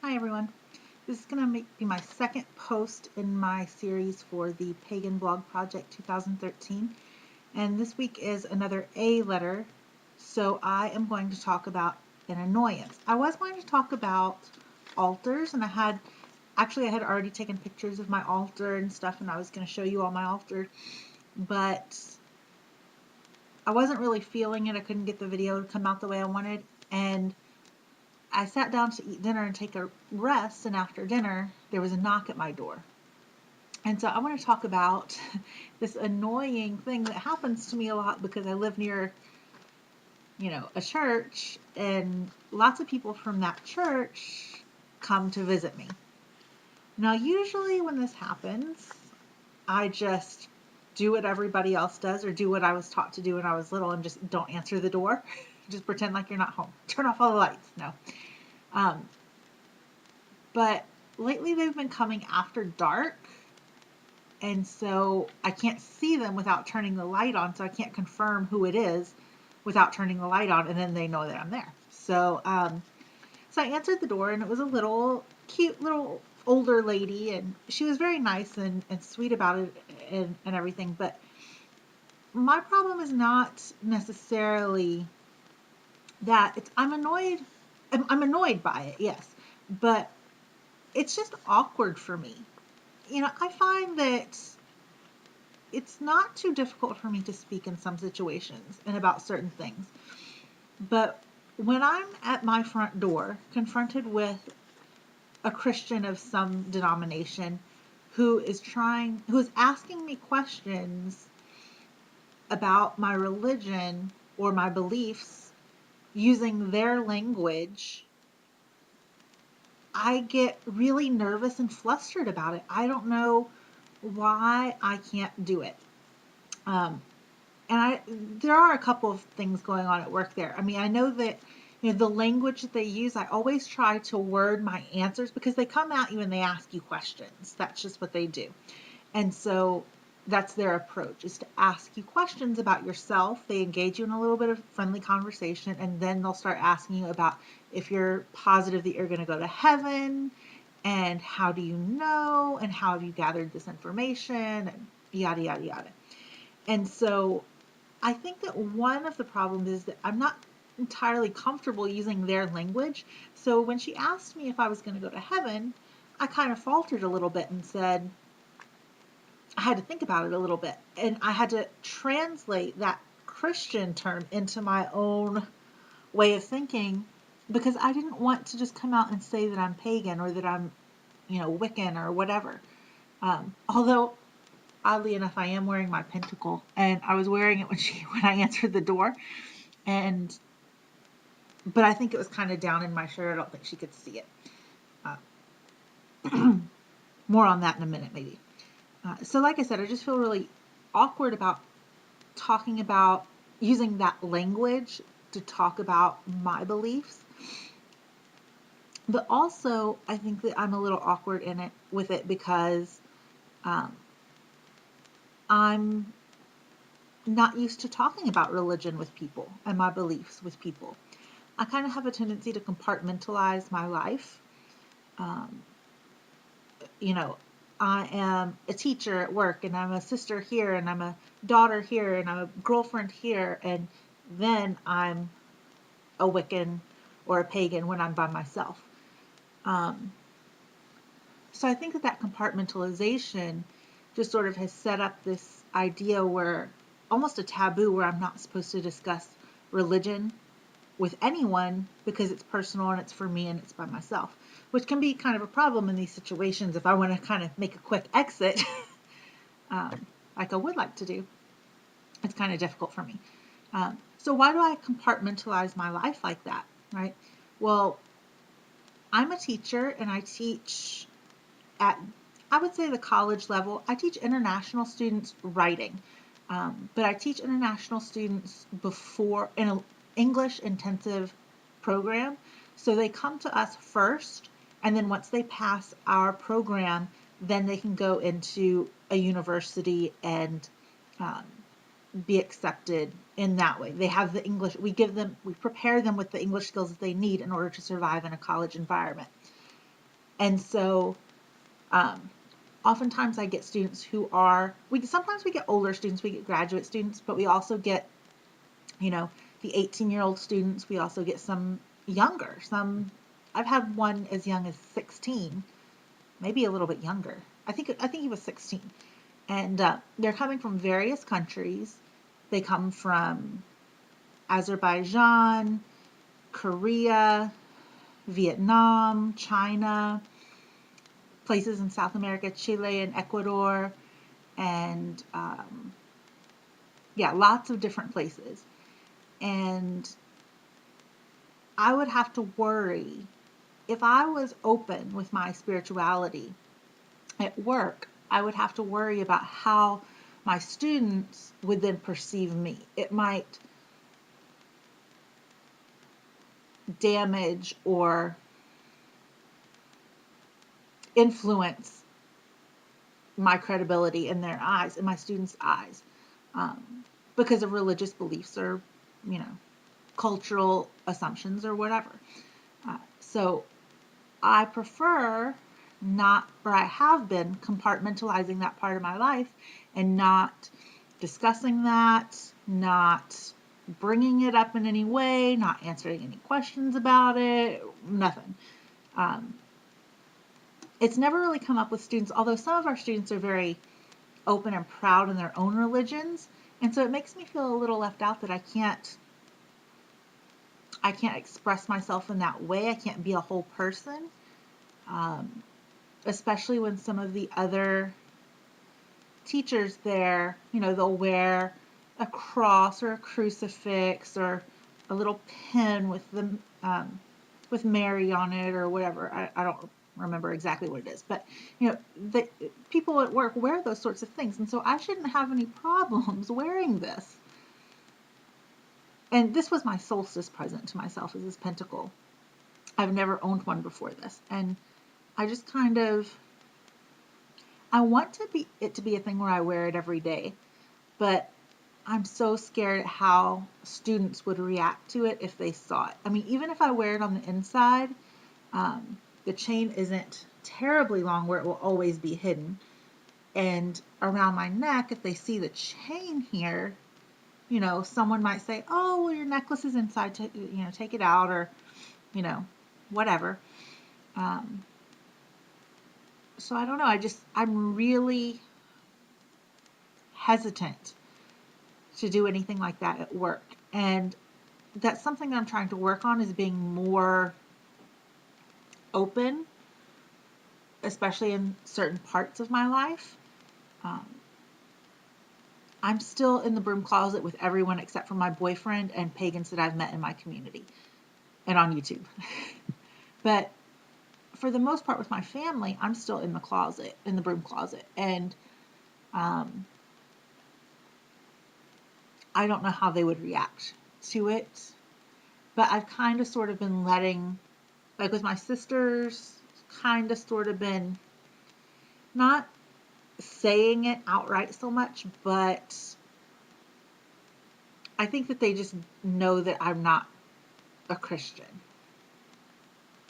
Hi everyone. This is going to be my second post in my series for the Pagan Blog Project 2013. And this week is another A letter. So I am going to talk about an annoyance. I was going to talk about altars, and I had already taken pictures of my altar and stuff, and I was going to show you all my altar, but I wasn't really feeling it. I couldn't get the video to come out the way I wanted, and I sat down to eat dinner and take a rest, and after dinner, there was a knock at my door. And so I want to talk about this annoying thing that happens to me a lot because I live near, a church, and lots of people from that church come to visit me. Now, usually when this happens, I just do what everybody else does or do what I was taught to do when I was little and just don't answer the door. Just pretend like you're not home. Turn off all the lights. No. Um, But lately they've been coming after dark, and so I can't see them without turning the light on, so I can't confirm who it is without turning the light on, and then they know that I'm there. So I answered the door, and it was a little cute little older lady, and she was very nice and sweet about it and everything. But my problem is not necessarily that I'm annoyed. I'm annoyed by it, yes, but it's just awkward for me. I find that it's not too difficult for me to speak in some situations and about certain things. But when I'm at my front door, confronted with a Christian of some denomination who is asking me questions about my religion or my beliefs using their language, I get really nervous and flustered about it. I don't know why I can't do it. Um, there are a couple of things going on at work there. I mean, I know that the language that they use, I always try to word my answers because they come at you and they ask you questions. That's just what they do. And so that's their approach, is to ask you questions about yourself. They engage you in a little bit of friendly conversation, and then they'll start asking you about if you're positive that you're going to go to heaven, and how do you know, and how have you gathered this information, and yada, yada, yada. And so I think that one of the problems is that I'm not entirely comfortable using their language. So when she asked me if I was going to go to heaven, I kind of faltered a little bit and said, I had to think about it a little bit. And I had to translate that Christian term into my own way of thinking because I didn't want to just come out and say that I'm pagan or that I'm, Wiccan or whatever. Although oddly enough, I am wearing my pentacle, and I was wearing it when I answered the door, and but I think it was kind of down in my shirt. I don't think she could see it. More on that in a minute, maybe. So, like I said, I just feel really awkward about talking about using that language to talk about my beliefs. But also, I think that I'm a little awkward in it with it because um, I'm not used to talking about religion with people and my beliefs with people. I kind of have a tendency to compartmentalize my life. Um, you know, I am a teacher at work, and I'm a sister here, and I'm a daughter here, and I'm a girlfriend here, and then I'm a Wiccan or a pagan when I'm by myself. Um, so I think that compartmentalization just sort of has set up this idea where almost a taboo where I'm not supposed to discuss religion with anyone because it's personal and it's for me and it's by myself, which can be kind of a problem in these situations if I want to kind of make a quick exit, like I would like to do. It's kind of difficult for me. So why do I compartmentalize my life like that, right? Well, I'm a teacher and I teach at, I would say, the college level. I teach international students writing, but I teach international students before in an English intensive program. So they come to us first, and then once they pass our program, then they can go into a university and um, be accepted in that way. They have the English, we prepare them with the English skills that they need in order to survive in a college environment. And so oftentimes I get students who are, sometimes we get older students, we get graduate students, but we also get, the 18-year-old students. We also get some younger. I've had one as young as 16, maybe a little bit younger. I think he was 16. And they're coming from various countries. They come from Azerbaijan, Korea, Vietnam, China, places in South America, Chile and Ecuador, and lots of different places. And I would have to worry if I was open with my spirituality at work. I would have to worry about how my students would then perceive me. It might damage or influence my credibility in their eyes, in my students' eyes, because of religious beliefs or, cultural assumptions or whatever. So I prefer not, or I have been compartmentalizing that part of my life and not discussing that, not bringing it up in any way, not answering any questions about it, nothing. It's never really come up with students, although some of our students are very open and proud in their own religions. And so it makes me feel a little left out that I can't express myself in that way. I can't be a whole person. Especially when some of the other teachers there, they'll wear a cross or a crucifix or a little pin with Mary on it or whatever. I don't remember exactly what it is, but the people at work wear those sorts of things, and so I shouldn't have any problems wearing this. And this was my solstice present to myself, is this pentacle. I've never owned one before this, and I just I want it to be a thing where I wear it every day, but I'm so scared at how students would react to it if they saw it. I mean, even if I wear it on the inside, the chain isn't terribly long where it will always be hidden. And around my neck, if they see the chain here, someone might say, "Oh, well, your necklace is inside. Take it out," or, whatever. So I don't know. I'm really hesitant to do anything like that at work. And that's something that I'm trying to work on, is being more open, especially in certain parts of my life. I'm still in the broom closet with everyone except for my boyfriend and pagans that I've met in my community and on YouTube. But for the most part with my family, I'm still in the broom closet. And I don't know how they would react to it. But I've kind of sort of been letting, like with my sisters, kind of sort of been not saying it outright so much, but I think that they just know that I'm not a Christian,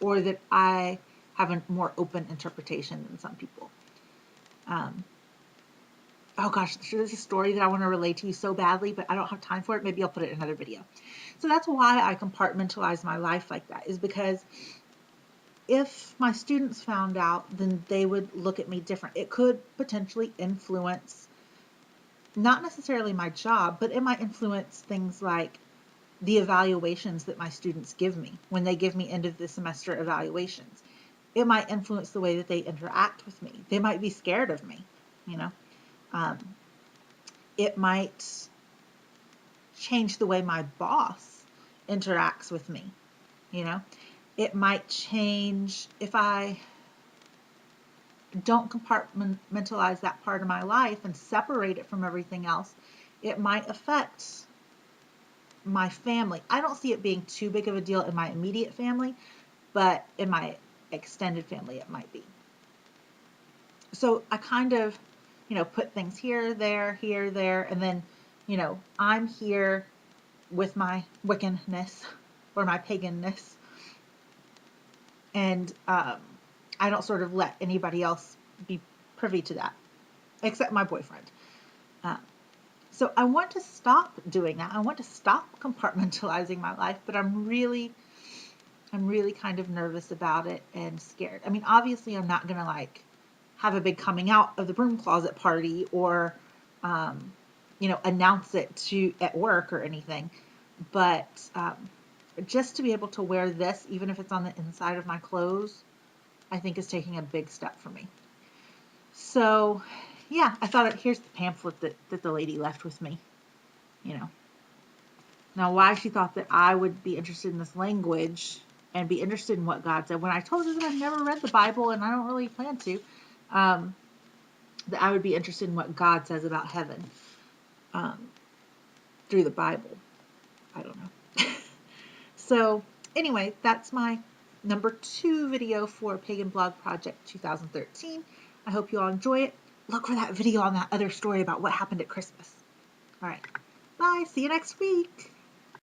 or that I have a more open interpretation than some people. Oh gosh, there's a story that I want to relate to you so badly, but I don't have time for it. Maybe I'll put it in another video. So that's why I compartmentalize my life like that, is because if my students found out, then they would look at me different. It could potentially influence, not necessarily my job, but it might influence things like the evaluations that my students give me when they give me end of the semester evaluations. It might influence the way that they interact with me. They might be scared of me, It might change the way my boss interacts with me, It might change if I don't compartmentalize that part of my life and separate it from everything else. It might affect my family. I don't see it being too big of a deal in my immediate family, but in my extended family it might be. So I kind of, put things here, there, and then, I'm here with my Wiccanness or my paganness, and I don't sort of let anybody else be privy to that, except my boyfriend. Uh, so I want to stop doing that. I want to stop compartmentalizing my life, but I'm really kind of nervous about it and scared. I mean, obviously, I'm not gonna like have a big coming out of the broom closet party or, um, announce it to at work or anything. But just to be able to wear this, even if it's on the inside of my clothes, I think is taking a big step for me. So, yeah, I thought here's the pamphlet that the lady left with me. You know, now why she thought that I would be interested in this language and be interested in what God said when I told her that I've never read the Bible and I don't really plan to, um, that I would be interested in what God says about heaven um, through the Bible. I don't know. So anyway, that's my number 2 video for Pagan Blog Project 2013. I hope you all enjoy it. Look for that video on that other story about what happened at Christmas. All right. Bye. See you next week.